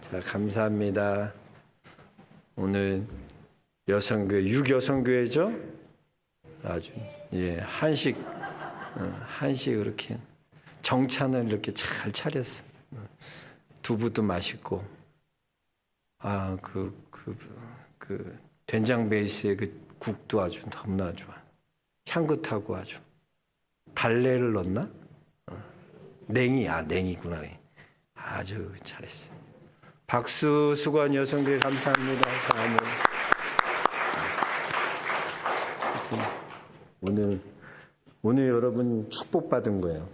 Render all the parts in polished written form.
자, 감사합니다. 오늘 여성교회, 육여성교회죠? 아주, 한식 그렇게 정찬을 이렇게 잘 차렸어. 두부도 맛있고, 그 된장 베이스의 그 국도 아주 너무나 좋아. 향긋하고 아주. 달래를 넣었나? 냉이구나. 아주 잘했어. 박수. 수고한 여성들 감사합니다. 오늘 여러분 축복받은 거예요.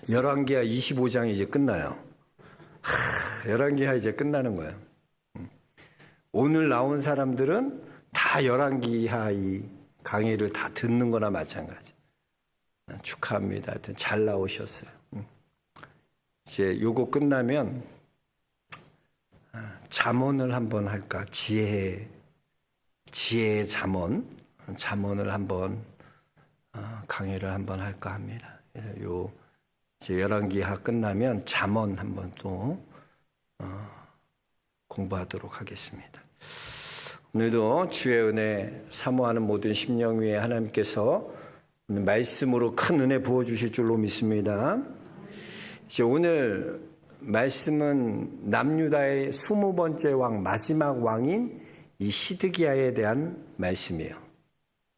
열왕기하 25장이 이제 끝나요. 열왕기하 이제 끝나는 거예요. 오늘 나온 사람들은 다 열왕기하 이 강의를 다 듣는 거나 마찬가지. 축하합니다. 하여튼 잘 나오셨어요. 이제 요거 끝나면 잠언을 한번 할까? 지혜의 잠언을 한번 강의를 한번 할까 합니다. 요 열왕기하 끝나면 잠언 한번 또 공부하도록 하겠습니다. 오늘도 주의 은혜 사모하는 모든 심령 위에 하나님께서 말씀으로 큰 은혜 부어주실 줄로 믿습니다. 이제 오늘 말씀은 남유다의 20번째 왕, 마지막 왕인 이 시드기야에 대한 말씀이에요.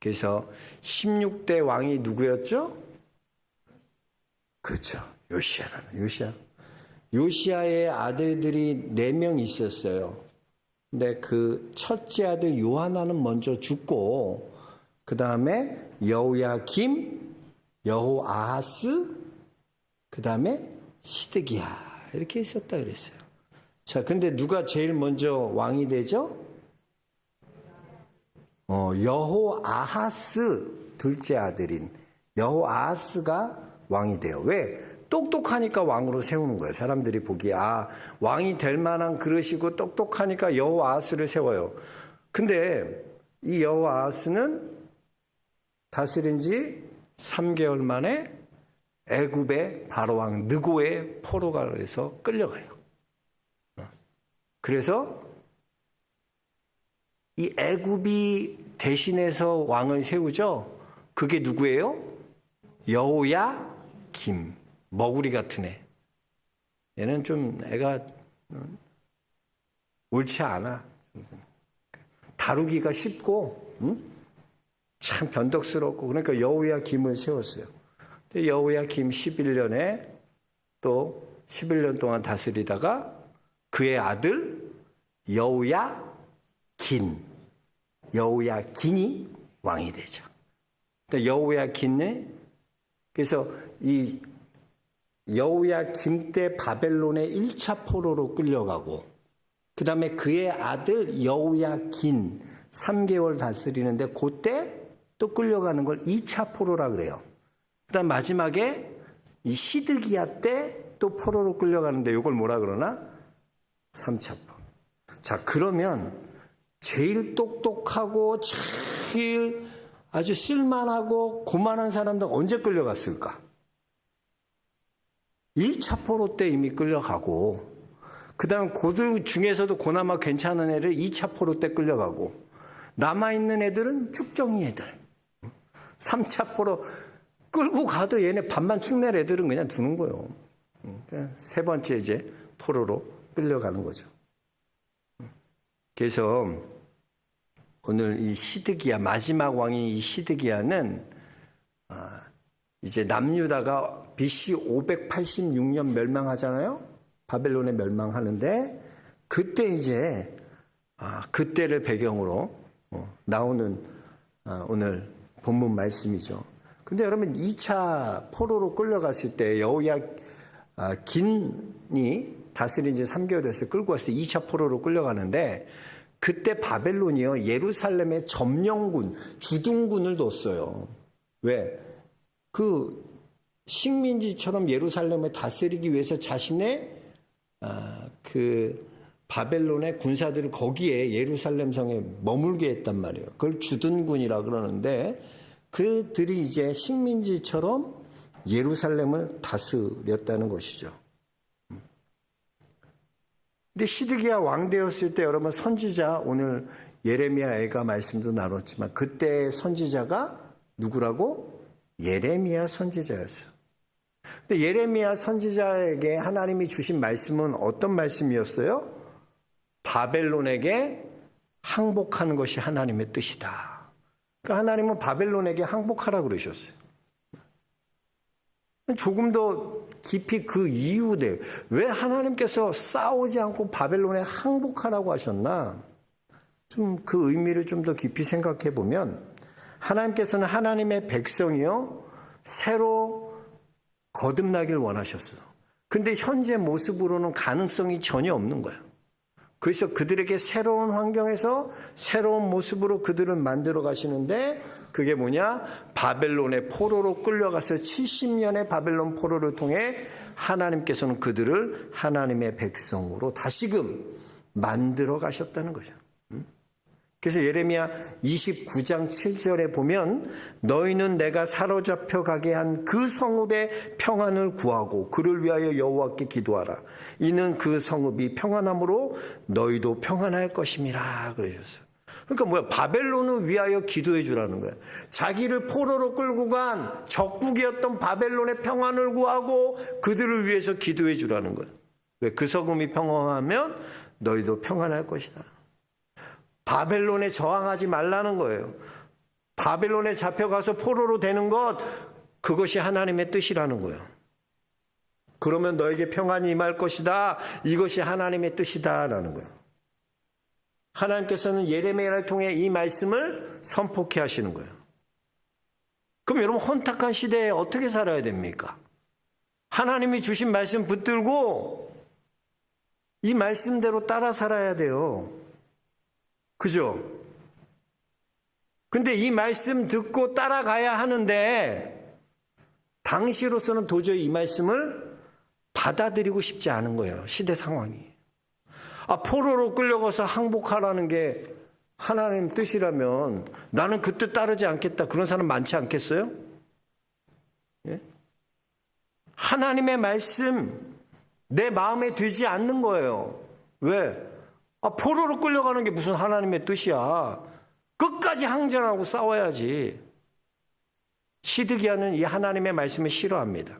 그래서 16대 왕이 누구였죠? 그렇죠. 요시야의 아들들이 4명 있었어요. 근데 그 첫째 아들 요하나는 먼저 죽고, 그 다음에 여호야김, 여호아하스, 그 다음에 시드기야 이렇게 있었다 그랬어요. 자, 근데 누가 제일 먼저 왕이 되죠? 여호아하스 둘째 아들인 여호아하스가 왕이 돼요. 왜? 똑똑하니까 왕으로 세우는 거예요. 사람들이 보기에 왕이 될 만한 그릇이고 똑똑하니까 여호아하스를 세워요. 근데 이 여호아하스는 다스린 지 3개월 만에 애굽의 바로왕 느고의 포로가에서 끌려가요. 그래서 이 애굽이 대신해서 왕을 세우죠. 그게 누구예요? 여호야김. 머구리 같은 애. 얘는 좀 애가 옳지 않아. 다루기가 쉽고 참 변덕스럽고, 그러니까 여호야김을 세웠어요. 근데 여호야김 11년에 또 11년 동안 다스리다가 그의 아들 여호야긴이 왕이 되죠. 여호야긴에 그래서 이 여호야김 때 바벨론의 1차 포로로 끌려가고, 그 다음에 그의 아들 여호야긴 3개월 다스리는데 그때 또 끌려가는 걸 2차 포로라 그래요. 그 다음 마지막에 이 시드기야 때 또 포로로 끌려가는데 이걸 뭐라 그러나? 3차 포로. 자, 그러면 제일 똑똑하고 제일 아주 쓸만하고 고만한 사람들 언제 끌려갔을까? 1차 포로 때 이미 끌려가고, 그 다음 고들 중에서도 그나마 괜찮은 애를 2차 포로 때 끌려가고, 남아있는 애들은 쭉정이 애들. 3차 포로 끌고 가도 얘네 밥만 축낼 애들은 그냥 두는 거예요. 세 번째 이제 포로로 끌려가는 거죠. 그래서 오늘 이 시드기야, 마지막 왕인 이 시드기야는 이제 남유다가 BC 586년 멸망하잖아요. 바벨론에 멸망하는데, 그때 이제 그때를 배경으로 나오는 오늘 본문 말씀이죠. 근데 여러분 2차 포로로 끌려갔을 때 여호야긴이 다스린 지 3개월 됐어요. 끌고 왔을 때 2차 포로로 끌려가는데, 그때 바벨론이요 예루살렘에 점령군, 주둔군을 뒀어요. 왜? 그 식민지처럼 예루살렘을 다스리기 위해서 자신의 그 바벨론의 군사들을 거기에 예루살렘 성에 머물게 했단 말이에요. 그걸 주둔군이라 그러는데, 그들이 이제 식민지처럼 예루살렘을 다스렸다는 것이죠. 근데 시드기야 왕 되었을 때 여러분 선지자, 오늘 예레미야 애가 말씀도 나눴지만 그때 선지자가 누구라고? 예레미야 선지자였어요. 근데 예레미야 선지자에게 하나님이 주신 말씀은 어떤 말씀이었어요? 바벨론에게 항복하는 것이 하나님의 뜻이다. 그러니까 하나님은 바벨론에게 항복하라고 그러셨어요. 조금 더 깊이 그 이유들, 왜 하나님께서 싸우지 않고 바벨론에 항복하라고 하셨나? 좀 그 의미를 좀 더 깊이 생각해 보면 하나님께서는 하나님의 백성이요 새로 거듭나길 원하셨어요. 근데 현재 모습으로는 가능성이 전혀 없는 거예요. 그래서 그들에게 새로운 환경에서 새로운 모습으로 그들을 만들어 가시는데 그게 뭐냐? 바벨론의 포로로 끌려가서 70년의 바벨론 포로를 통해 하나님께서는 그들을 하나님의 백성으로 다시금 만들어 가셨다는 거죠. 그래서 예레미야 29장 7절에 보면 너희는 내가 사로잡혀 가게 한 그 성읍의 평안을 구하고 그를 위하여 여호와께 기도하라. 이는 그 성읍이 평안함으로 너희도 평안할 것임이라 그러셨어요. 그러니까 뭐야? 바벨론을 위하여 기도해 주라는 거예요. 자기를 포로로 끌고 간 적국이었던 바벨론의 평안을 구하고 그들을 위해서 기도해 주라는 거예요. 왜? 그 성읍이 평안하면 너희도 평안할 것이다. 바벨론에 저항하지 말라는 거예요. 바벨론에 잡혀가서 포로로 되는 것, 그것이 하나님의 뜻이라는 거예요. 그러면 너에게 평안이 임할 것이다. 이것이 하나님의 뜻이다라는 거예요. 하나님께서는 예레미야를 통해 이 말씀을 선포케 하시는 거예요. 그럼 여러분 혼탁한 시대에 어떻게 살아야 됩니까? 하나님이 주신 말씀 붙들고 이 말씀대로 따라 살아야 돼요. 그죠? 근데 이 말씀 듣고 따라가야 하는데 당시로서는 도저히 이 말씀을 받아들이고 싶지 않은 거예요. 시대 상황이. 포로로 끌려가서 항복하라는 게 하나님 뜻이라면 나는 그 뜻 따르지 않겠다. 그런 사람 많지 않겠어요? 예? 하나님의 말씀 내 마음에 들지 않는 거예요. 왜? 포로로 끌려가는 게 무슨 하나님의 뜻이야. 끝까지 항전하고 싸워야지. 시드기야는 이 하나님의 말씀을 싫어합니다.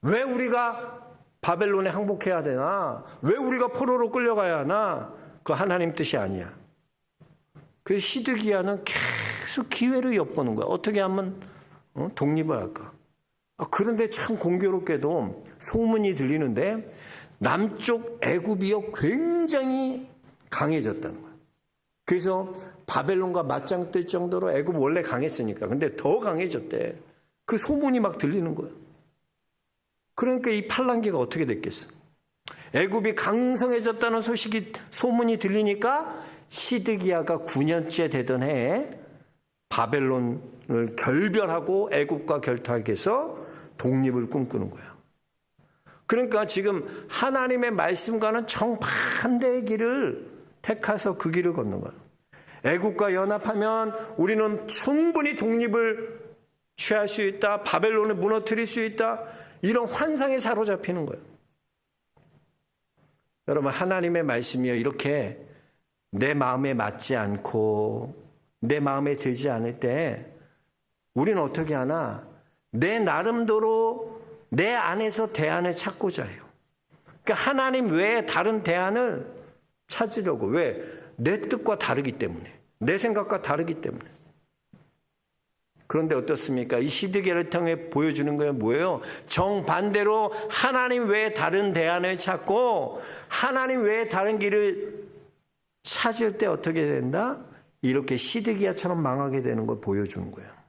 왜 우리가 바벨론에 항복해야 되나? 왜 우리가 포로로 끌려가야 하나? 그 하나님 뜻이 아니야. 그래서 시드기야는 계속 기회를 엿보는 거야. 어떻게 하면 독립을 할까? 그런데 참 공교롭게도 소문이 들리는데 남쪽 애굽이요 굉장히 강해졌다는 거예요. 그래서 바벨론과 맞짱 뜰 정도로 애굽 원래 강했으니까. 근데 더 강해졌대. 그 소문이 막 들리는 거예요. 그러니까 이 팔랑귀가 어떻게 됐겠어? 애굽이 강성해졌다는 소문이 들리니까 시드기야가 9년째 되던 해에 바벨론을 결별하고 애굽과 결탁해서 독립을 꿈꾸는 거예요. 그러니까 지금 하나님의 말씀과는 정반대의 길을 택해서 그 길을 걷는 거예요. 애국과 연합하면 우리는 충분히 독립을 취할 수 있다. 바벨론을 무너뜨릴 수 있다. 이런 환상에 사로잡히는 거예요. 여러분 하나님의 말씀이요 이렇게 내 마음에 맞지 않고 내 마음에 들지 않을 때 우리는 어떻게 하나? 내 나름대로 내 안에서 대안을 찾고자 해요. 그러니까 하나님 외에 다른 대안을 찾으려고. 왜? 내 뜻과 다르기 때문에. 내 생각과 다르기 때문에. 그런데 어떻습니까? 이 시드기야를 통해 보여주는 건 뭐예요? 정반대로 하나님 외에 다른 대안을 찾고 하나님 외에 다른 길을 찾을 때 어떻게 된다? 이렇게 시드기야처럼 망하게 되는 걸 보여주는 거예요.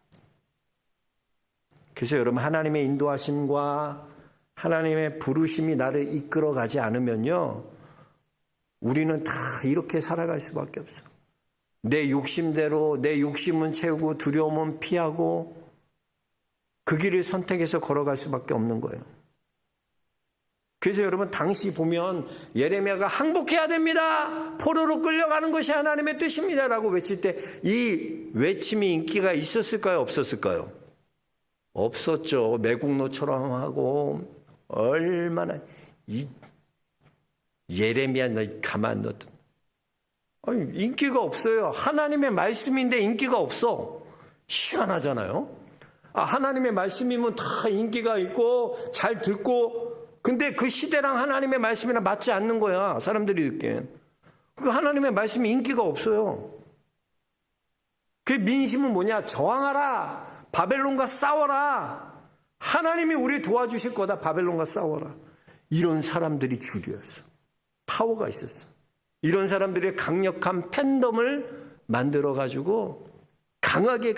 그래서 여러분 하나님의 인도하심과 하나님의 부르심이 나를 이끌어가지 않으면요 우리는 다 이렇게 살아갈 수밖에 없어. 내 욕심대로 내 욕심은 채우고 두려움은 피하고 그 길을 선택해서 걸어갈 수밖에 없는 거예요. 그래서 여러분 당시 보면 예레미야가 항복해야 됩니다. 포로로 끌려가는 것이 하나님의 뜻입니다. 라고 외칠 때 이 외침이 인기가 있었을까요? 없었을까요? 없었죠. 매국노처럼 하고 얼마나 이 예레미야 너 가만 놔둬. 아니, 인기가 없어요. 하나님의 말씀인데 인기가 없어. 희한하잖아요. 하나님의 말씀이면 다 인기가 있고 잘 듣고, 근데 그 시대랑 하나님의 말씀이랑 맞지 않는 거야. 사람들이 듣기엔. 그 하나님의 말씀이 인기가 없어요. 그 민심은 뭐냐? 저항하라. 바벨론과 싸워라. 하나님이 우리 도와주실 거다. 바벨론과 싸워라. 이런 사람들이 주류였어. 파워가 있었어. 이런 사람들의 강력한 팬덤을 만들어가지고 강하게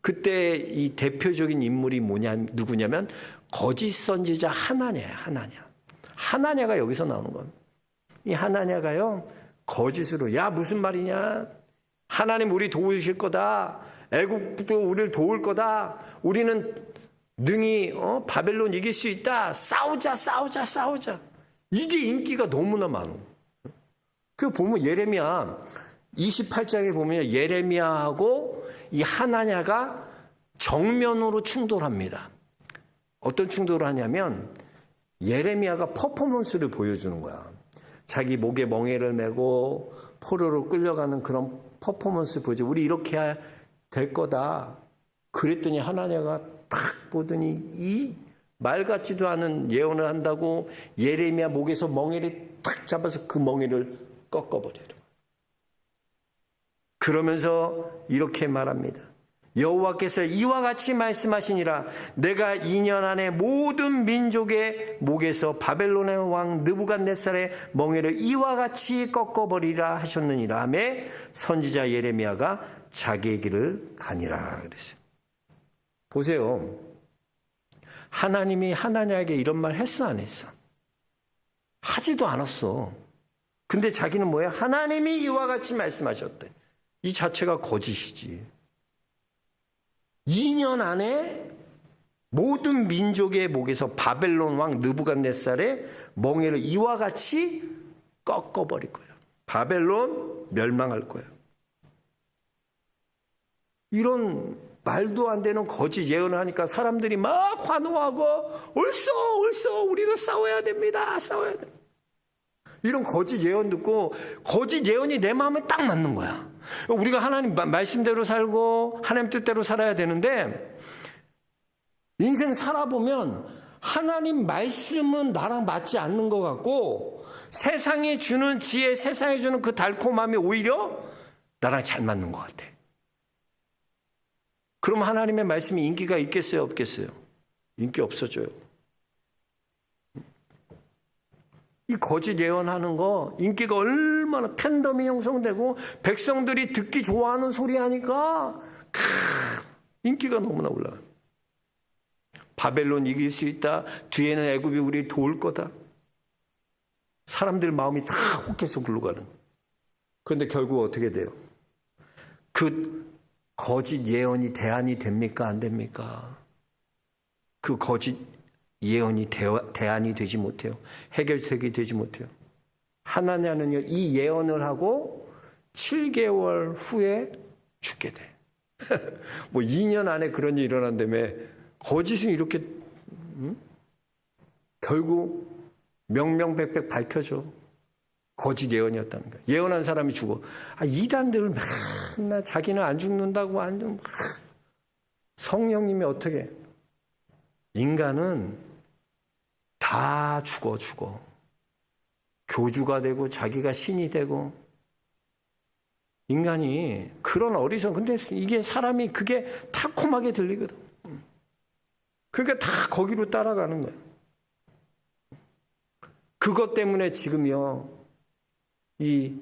그때 이 대표적인 인물이 누구냐면 거짓 선지자 하나냐가 여기서 나오는 겁니다. 이 하나냐가요, 거짓으로, 야 무슨 말이냐, 하나님 우리 도우실 거다, 애국도 우리를 도울 거다, 우리는 능히 바벨론 이길 수 있다, 싸우자. 이게 인기가 너무나 많아. 그 보면 예레미야 28장에 보면 예레미야하고 이 하나냐가 정면으로 충돌합니다. 어떤 충돌을 하냐면 예레미야가 퍼포먼스를 보여주는 거야. 자기 목에 멍에를 메고 포로로 끌려가는 그런 퍼포먼스 보여줘. 우리 이렇게 해야 될 거다. 그랬더니 하나냐가 탁 보더니 이 말 같지도 않은 예언을 한다고 예레미야 목에서 멍에를 탁 잡아서 그 멍에를 꺾어버려요. 그러면서 이렇게 말합니다. 여호와께서 이와 같이 말씀하시니라. 내가 2년 안에 모든 민족의 목에서 바벨론의 왕 느부갓네살의 멍에를 이와 같이 꺾어버리라 하셨느니라 하며 선지자 예레미야가 자기의 길을 가니라 그랬어요. 보세요. 하나님이 하나냐에게 이런 말 했어, 안 했어? 하지도 않았어. 근데 자기는 뭐야? 하나님이 이와 같이 말씀하셨대. 이 자체가 거짓이지. 2년 안에 모든 민족의 목에서 바벨론 왕 느부갓네살의 멍에를 이와 같이 꺾어버릴 거야. 바벨론 멸망할 거야. 이런 말도 안 되는 거짓 예언을 하니까 사람들이 막 환호하고 옳소 우리도 싸워야 됩니다. 이런 거짓 예언 듣고 거짓 예언이 내 마음에 딱 맞는 거야. 우리가 하나님 말씀대로 살고 하나님 뜻대로 살아야 되는데 인생 살아보면 하나님 말씀은 나랑 맞지 않는 것 같고 세상이 주는 지혜, 세상이 주는 그 달콤함이 오히려 나랑 잘 맞는 것 같아. 그럼 하나님의 말씀이 인기가 있겠어요, 없겠어요? 인기 없어져요. 이 거짓 예언하는 거 인기가 얼마나 팬덤이 형성되고 백성들이 듣기 좋아하는 소리 하니까 인기가 너무나 올라가요. 바벨론 이길 수 있다. 뒤에는 애굽이 우리 도울 거다. 사람들 마음이 다 혹해서 굴러가는. 그런데 결국 어떻게 돼요? 그 거짓 예언이 대안이 됩니까? 안 됩니까? 그 거짓 예언이 대안이 되지 못해요. 해결책이 되지 못해요. 하나냐는요, 이 예언을 하고 7개월 후에 죽게 돼. 뭐 2년 안에 그런 일이 일어난다며 거짓은 이렇게 결국 명명백백 밝혀져. 거짓 예언이었다는 거야. 예언한 사람이 죽어. 이단들 맨날 자기는 안 죽는다고 성령님이 어떻게? 인간은 다 죽어. 교주가 되고 자기가 신이 되고 인간이 그런 근데 이게 사람이 그게 달콤하게 들리거든. 그러니까 다 거기로 따라가는 거야. 그것 때문에 지금요. 이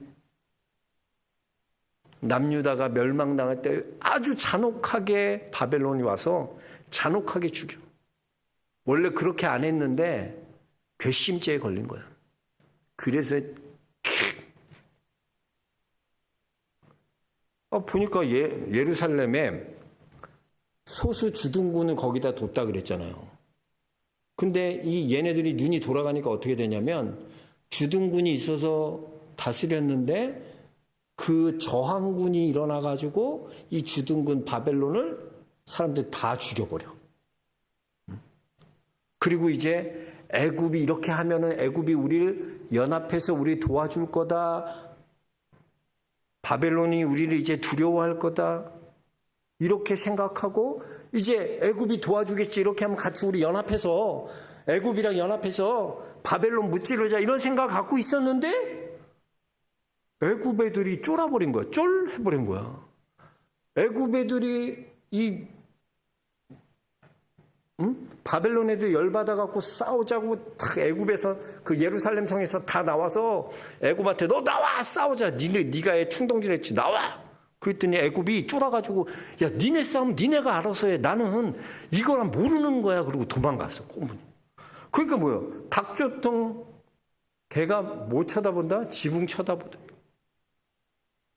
남유다가 멸망당할 때 아주 잔혹하게 바벨론이 와서 잔혹하게 죽여. 원래 그렇게 안 했는데 괘씸죄에 걸린 거야. 그래서 보니까 예루살렘에 소수 주둔군을 거기다 뒀다 그랬잖아요. 근데 이 얘네들이 눈이 돌아가니까 어떻게 되냐면 주둔군이 있어서 다스렸는데 그 저항군이 일어나가지고 이 주둔군 바벨론을 사람들 다 죽여버려. 그리고 이제 애굽이 이렇게 하면은 애굽이 우리를 연합해서 우리 도와줄 거다. 바벨론이 우리를 이제 두려워할 거다. 이렇게 생각하고 이제 애굽이 도와주겠지. 이렇게 하면 같이 우리 연합해서 애굽이랑 연합해서 바벨론 무찌르자 이런 생각 갖고 있었는데 애굽 애들이 쫄아버린 거야. 쫄해버린 거야. 애굽 애들이 바벨론 애들 열받아갖고 싸우자고 탁 애굽에서 그 예루살렘 성에서 다 나와서 애굽한테 너 나와 싸우자. 네가 애 충동질했지 나와. 그랬더니 애굽이 쫄아가지고 야 니네 싸움 니네가 알아서 해. 나는 이거랑 모르는 거야. 그러고 도망갔어. 꼬문이. 그러니까 뭐야. 닭조통 개가 못 쳐다본다? 지붕 쳐다보다.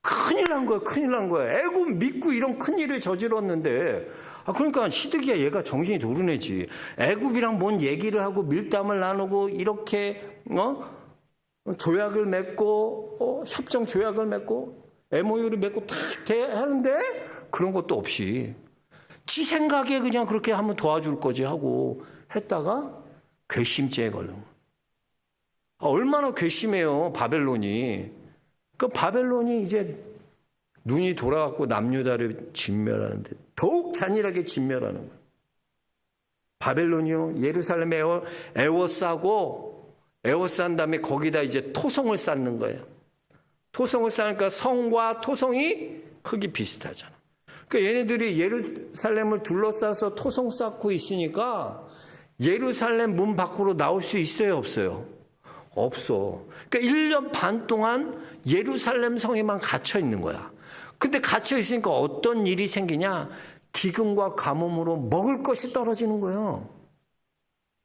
큰일 난 거야. 큰일 난 거야. 애굽 믿고 이런 큰일을 저질렀는데 그러니까 시드기야 얘가 정신이 도르네지. 애굽이랑 뭔 얘기를 하고 밀담을 나누고 이렇게 조약을 맺고 협정 조약을 맺고 MOU를 맺고 다 하는데 그런 것도 없이 지 생각에 그냥 그렇게 하면 도와줄 거지 하고 했다가 괘씸죄에 걸린 거야. 얼마나 괘씸해요 바벨론이. 그 바벨론이 이제 눈이 돌아갖고 남유다를 진멸하는데 더욱 잔인하게 진멸하는 거예요. 바벨론이요 예루살렘에 에워싼 다음에 거기다 이제 토성을 쌓는 거예요. 토성을 쌓으니까 성과 토성이 크기 비슷하잖아. 그러니까 얘네들이 예루살렘을 둘러싸서 토성 쌓고 있으니까 예루살렘 문 밖으로 나올 수 있어요 없어요? 없어. 그러니까 1년 반 동안 예루살렘 성에만 갇혀 있는 거야. 근데 갇혀 있으니까 어떤 일이 생기냐? 기근과 가뭄으로 먹을 것이 떨어지는 거예요.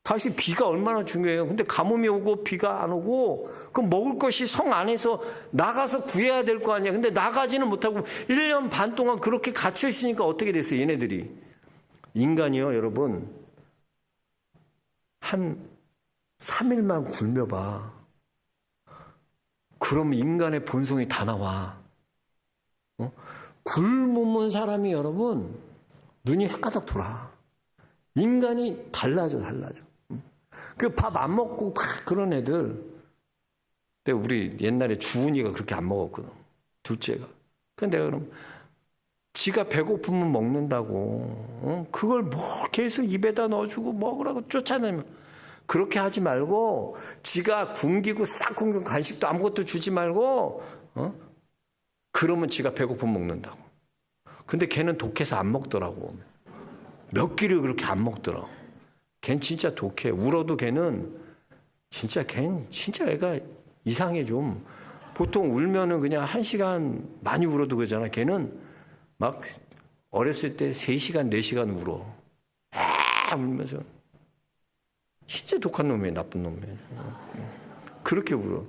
다시 비가 얼마나 중요해요. 근데 가뭄이 오고 비가 안 오고 그럼 먹을 것이 성 안에서 나가서 구해야 될 거 아니야. 근데 나가지는 못하고 1년 반 동안 그렇게 갇혀 있으니까 어떻게 됐어요? 얘네들이. 인간이요 여러분 한 3일만 굶어봐. 그러면 인간의 본성이 다 나와. 굶은 사람이 여러분 눈이 헷가닥 돌아. 인간이 달라져. 그 밥 안 먹고 막 그런 애들. 근데 우리 옛날에 주은이가 그렇게 안 먹었거든. 둘째가. 근데 내가 그럼 지가 배고프면 먹는다고. 그걸 뭐 계속 입에다 넣어주고 먹으라고 쫓아내면 그렇게 하지 말고 지가 굶기고 싹 굶기고 간식도 아무것도 주지 말고 그러면 지가 배고프면 먹는다고. 근데 걔는 독해서 안 먹더라고. 몇 끼를 그렇게 안 먹더라. 걔는 진짜 독해. 울어도 걔는 진짜 애가 이상해 좀. 보통 울면은 그냥 1시간 많이 울어도 그러잖아. 걔는 막 어렸을 때 3시간, 4시간 울어. 울면서. 진짜 독한 놈이에요. 나쁜 놈이에요. 그렇게 울어.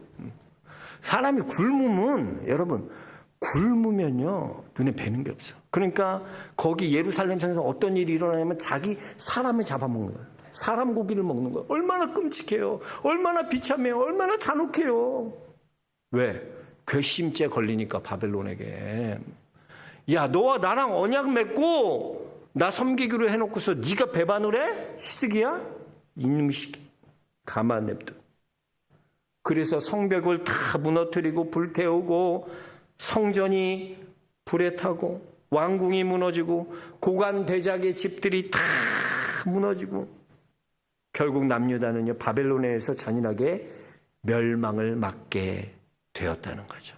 사람이 굶으면 여러분 굶으면요 눈에 뵈는 게 없어. 그러니까 거기 예루살렘 성에서 어떤 일이 일어나냐면 자기 사람을 잡아먹는 거예요. 사람 고기를 먹는 거예요. 얼마나 끔찍해요. 얼마나 비참해요. 얼마나 잔혹해요. 왜? 괘씸죄 걸리니까 바벨론에게. 야 너와 나랑 언약 맺고 나 섬기기로 해놓고서 네가 배반을 해? 시드기야? 이놈의 시기. 가만 냅둬. 그래서 성벽을 다 무너뜨리고 불태우고 성전이 불에 타고 왕궁이 무너지고 고관 대작의 집들이 다 무너지고 결국 남유다는요 바벨론에서 잔인하게 멸망을 맞게 되었다는 거죠.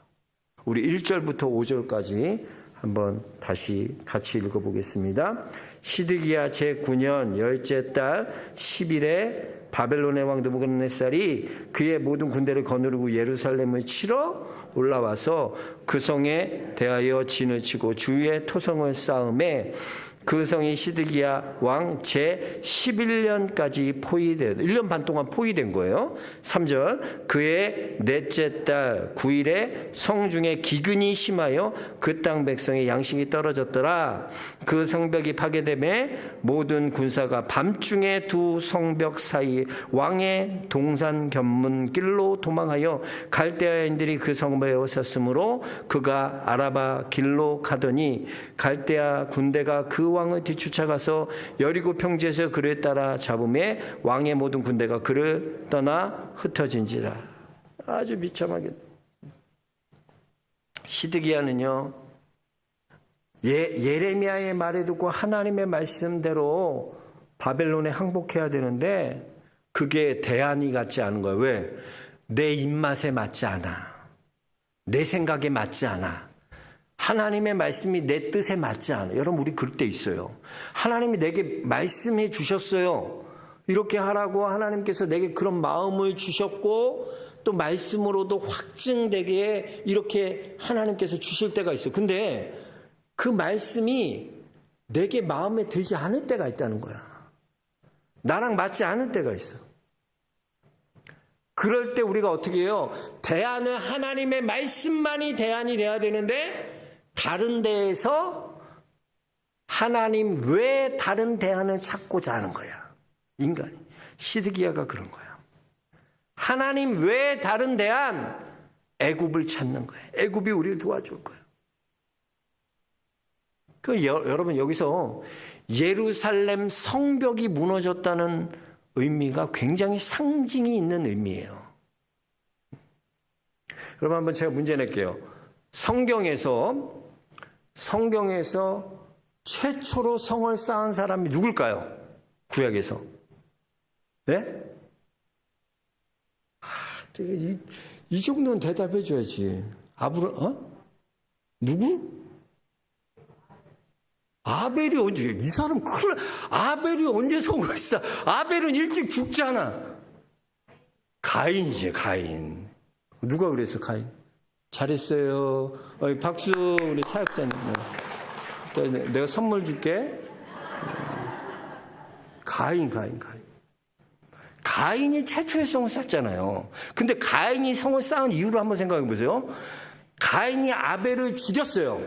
우리 1절부터 5절까지 한번 다시 같이 읽어보겠습니다. 시드기야 제9년 열째 달 10일에 바벨론의 왕 느부갓네살이 그의 모든 군대를 거느리고 예루살렘을 치러 올라와서 그 성에 대하여 진을 치고 주위에 토성을 쌓음에 그 성이 시드기야 왕 제11년까지 포위되어 1년 반 동안 포위된 거예요. 3절 그의 넷째 달 9일에 성중에 기근이 심하여 그 땅 백성의 양식이 떨어졌더라. 그 성벽이 파괴됨에 모든 군사가 밤중에 두 성벽 사이 왕의 동산 견문길로 도망하여 갈대아인들이 그 성읍에 에워쌌으므로 그가 아라바 길로 가더니 갈대아 군대가 그 왕을 뒤쫓아가서 여리고 평지에서 그를 따라 잡음에 왕의 모든 군대가 그를 떠나 흩어진지라. 아주 비참하게. 시드기야는요, 예레미야의 말을 듣고 하나님의 말씀대로 바벨론에 항복해야 되는데 그게 대안이 같지 않은 거예요. 왜? 내 입맛에 맞지 않아. 내 생각에 맞지 않아. 하나님의 말씀이 내 뜻에 맞지 않아. 여러분, 우리 그럴 때 있어요. 하나님이 내게 말씀해 주셨어요. 이렇게 하라고 하나님께서 내게 그런 마음을 주셨고 또 말씀으로도 확증되게 이렇게 하나님께서 주실 때가 있어요. 근데 그 말씀이 내게 마음에 들지 않을 때가 있다는 거야. 나랑 맞지 않을 때가 있어. 그럴 때 우리가 어떻게 해요? 대안은 하나님의 말씀만이 대안이 돼야 되는데 다른 데에서 하나님 외에 다른 대안을 찾고자 하는 거야. 인간이. 시드기야가 그런 거야. 하나님 외에 다른 대안, 애굽을 찾는 거야. 애굽이 우리를 도와줄 거야. 여러분, 여기서 예루살렘 성벽이 무너졌다는 의미가 굉장히 상징이 있는 의미예요. 여러분, 한번 제가 문제 낼게요. 성경에서 최초로 성을 쌓은 사람이 누굴까요? 구약에서. 네? 이 정도는 대답해 줘야지. 누구? 아벨이 언제, 이 사람 큰일, 아벨이 언제 성을 쌓아? 아벨은 일찍 죽잖아. 가인이지, 가인. 누가 그랬어, 가인? 잘했어요. 박수, 우리 사역자님. 내가 선물 줄게. 가인. 가인이 최초의 성을 쌓잖아요. 근데 가인이 성을 쌓은 이유를 한번 생각해 보세요. 가인이 아벨을 죽였어요.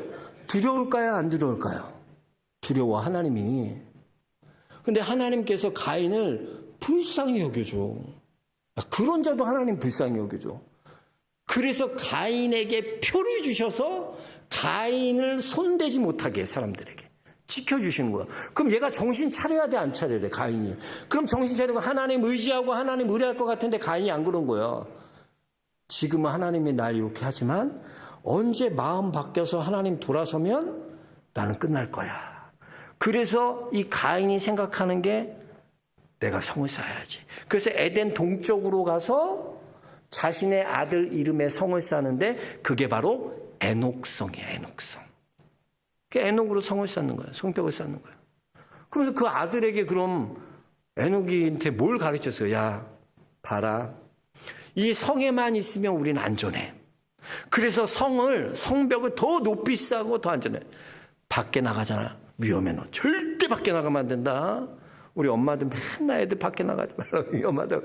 두려울까요? 안 두려울까요? 두려워, 하나님이. 근데 하나님께서 가인을 불쌍히 여겨줘. 그런 자도 하나님 불쌍히 여겨줘. 그래서 가인에게 표를 주셔서 가인을 손대지 못하게 사람들에게 지켜주시는 거야. 그럼 얘가 정신 차려야 돼, 안 차려야 돼, 가인이? 그럼 정신 차리고 하나님 의지하고 하나님 의뢰할 것 같은데 가인이 안 그런 거야. 지금은 하나님이 날 이렇게 하지만 언제 마음 바뀌어서 하나님 돌아서면 나는 끝날 거야. 그래서 이 가인이 생각하는 게 내가 성을 쌓아야지. 그래서 에덴 동쪽으로 가서 자신의 아들 이름의 성을 쌓는데 그게 바로 에녹성이에요. 에녹성. 그 에녹으로 성을 쌓는 거예요. 성벽을 쌓는 거예요. 그래서 그 아들에게 그럼 에녹이한테 뭘 가르쳤어요? 야, 봐라. 이 성에만 있으면 우리는 안전해. 그래서 성벽을 더 높이 쌓고 더 안전해. 밖에 나가잖아. 위험해. 너 절대 밖에 나가면 안 된다. 우리 엄마들 맨날 애들 밖에 나가지 말라고. 위험하다.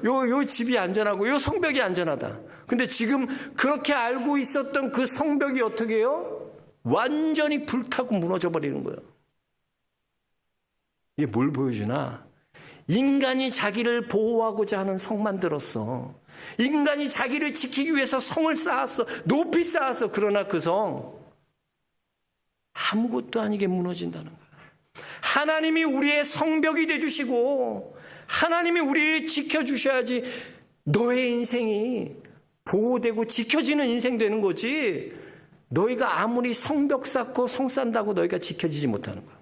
요 집이 안전하고 요 성벽이 안전하다. 근데 지금 그렇게 알고 있었던 그 성벽이 어떻게 해요? 완전히 불타고 무너져 버리는 거예요. 이게 뭘 보여주나? 인간이 자기를 보호하고자 하는 성 만들었어. 인간이 자기를 지키기 위해서 성을 쌓았어. 높이 쌓았어. 그러나 그 성 아무것도 아니게 무너진다는 거야. 하나님이 우리의 성벽이 되주시고 하나님이 우리를 지켜주셔야지 너의 인생이 보호되고 지켜지는 인생 되는 거지. 너희가 아무리 성벽 쌓고 성 쌓는다고 너희가 지켜지지 못하는 거야.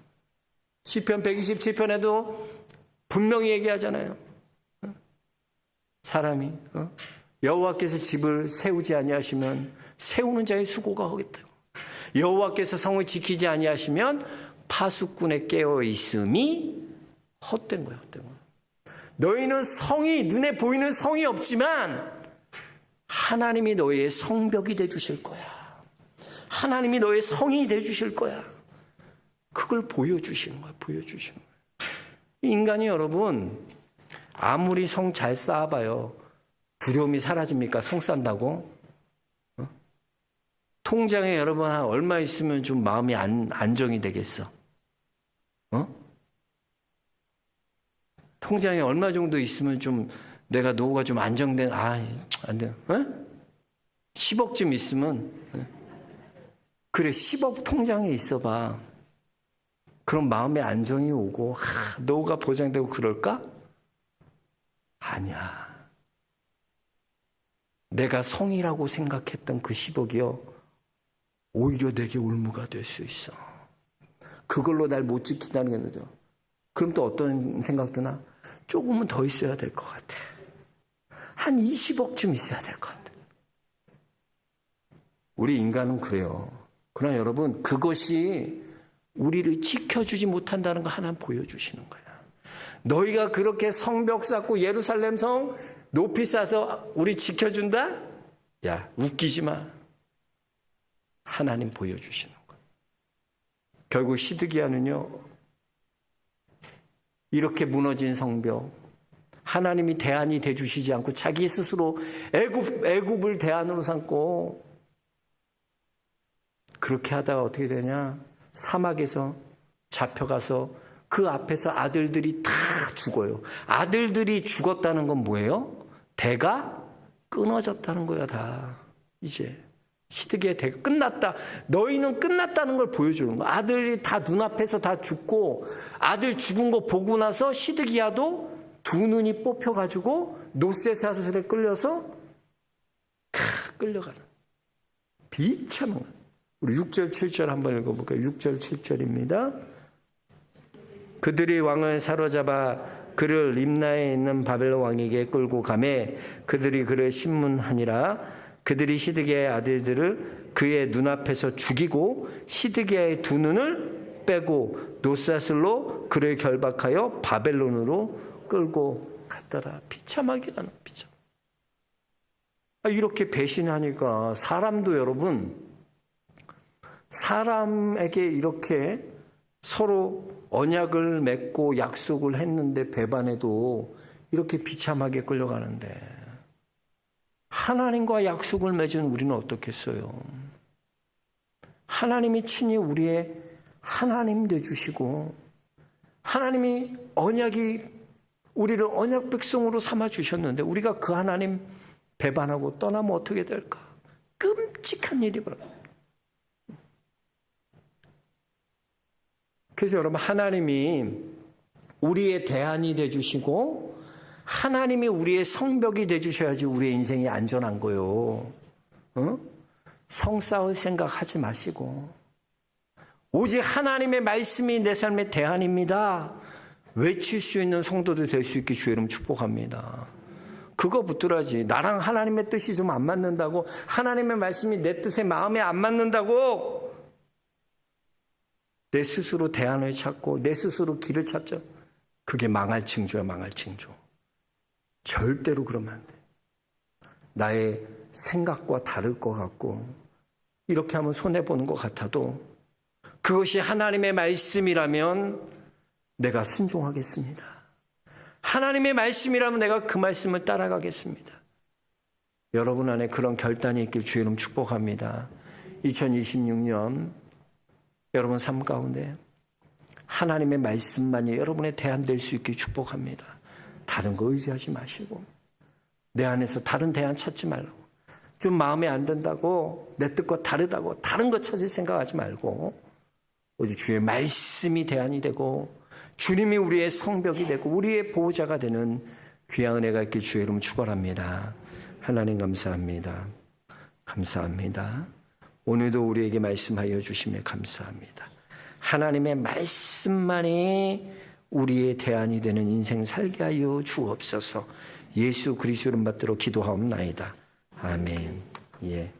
시편 127편에도 분명히 얘기하잖아요. 사람이 여호와께서 집을 세우지 아니하시면 세우는 자의 수고가 하겠다고. 여호와께서 성을 지키지 아니하시면 파수꾼에 깨어 있음이 헛된 거야, 헛된 거야. 너희는 성이 눈에 보이는 성이 없지만 하나님이 너희의 성벽이 돼 주실 거야. 하나님이 너의 성이 돼 주실 거야. 그걸 보여주시는 거야, 보여주시는 거야. 인간이 여러분 아무리 성 잘 쌓아봐요. 두려움이 사라집니까? 성 쌓는다고? 통장에 여러분 얼마 있으면 좀 마음이 안정이 되겠어? 통장에 얼마 정도 있으면 좀 내가 노후가 좀 안정된, 안 돼. 10억쯤 있으면, 그래, 10억 통장에 있어봐. 그럼 마음에 안정이 오고 노후가 보장되고 그럴까? 아니야. 내가 성이라고 생각했던 그 10억이요 오히려 내게 올무가 될 수 있어. 그걸로 날 못 지킨다는 게 느껴져. 그럼 또 어떤 생각 드나? 조금은 더 있어야 될 것 같아. 한 20억쯤 있어야 될 것 같아. 우리 인간은 그래요. 그러나 여러분, 그것이 우리를 지켜주지 못한다는 거 하나 보여주시는 거야. 너희가 그렇게 성벽 쌓고 예루살렘 성 높이 쌓아서 우리 지켜준다? 야, 웃기지 마. 하나님 보여주시는 거야. 결국 시드기야는요, 이렇게 무너진 성벽, 하나님이 대안이 돼주시지 않고 자기 스스로 애굽을 대안으로 삼고 그렇게 하다가 어떻게 되냐? 사막에서 잡혀가서 그 앞에서 아들들이 다 죽어요. 아들들이 죽었다는 건 뭐예요? 대가 끊어졌다는 거야, 다. 이제 시드기야 대가 끝났다. 너희는 끝났다는 걸 보여주는 거야. 아들이 다 눈앞에서 다 죽고 아들 죽은 거 보고 나서 시드기야도 두 눈이 뽑혀가지고 노세사슬에 끌려서 끌려가는 비참한. 우리 6절 7절 한번 읽어볼까요? 6절 7절입니다. 그들이 왕을 사로잡아 그를 림나에 있는 바벨론 왕에게 끌고 가매 그들이 그를 신문하니라. 그들이 시드기야의 아들들을 그의 눈앞에서 죽이고 시드기야의 두 눈을 빼고 노사슬로 그를 결박하여 바벨론으로 끌고 갔더라. 비참하게 가는 비참. 이렇게 배신하니까 사람도 여러분, 사람에게 이렇게 서로 언약을 맺고 약속을 했는데 배반해도 이렇게 비참하게 끌려가는데 하나님과 약속을 맺은 우리는 어떻겠어요? 하나님이 친히 우리의 하나님 되주시고 하나님이 우리를 언약 백성으로 삼아 주셨는데 우리가 그 하나님 배반하고 떠나면 어떻게 될까? 끔찍한 일이 벌어집니다. 그래서 여러분, 하나님이 우리의 대안이 되주시고 하나님이 우리의 성벽이 되주셔야지 우리의 인생이 안전한 거요. 성 쌓을 생각하지 마시고 오직 하나님의 말씀이 내 삶의 대안입니다. 외칠 수 있는 성도도 될 수 있게 주의 이름 축복합니다. 그거 붙들어야지. 나랑 하나님의 뜻이 좀 안 맞는다고, 하나님의 말씀이 내 뜻에 마음에 안 맞는다고 내 스스로 대안을 찾고 내 스스로 길을 찾죠. 그게 망할 징조야, 망할 징조. 절대로 그러면 안 돼. 나의 생각과 다를 것 같고 이렇게 하면 손해보는 것 같아도 그것이 하나님의 말씀이라면 내가 순종하겠습니다. 하나님의 말씀이라면 내가 그 말씀을 따라가겠습니다. 여러분 안에 그런 결단이 있길 주의 이름 축복합니다. 2026년 여러분 삶 가운데 하나님의 말씀만이 여러분의 대안 될 수 있게 축복합니다. 다른 거 의지하지 마시고 내 안에서 다른 대안 찾지 말라고, 좀 마음에 안 든다고 내 뜻과 다르다고 다른 거 찾을 생각하지 말고 오직 주의 말씀이 대안이 되고 주님이 우리의 성벽이 되고 우리의 보호자가 되는 귀한 은혜가 있길 주의 이름 축원합니다. 하나님 감사합니다. 감사합니다. 오늘도 우리에게 말씀하여 주시며 감사합니다. 하나님의 말씀만이 우리의 대안이 되는 인생 살게 하여 주옵소서. 예수 그리스도 이름 받들어 기도하옵나이다. 아멘. 예.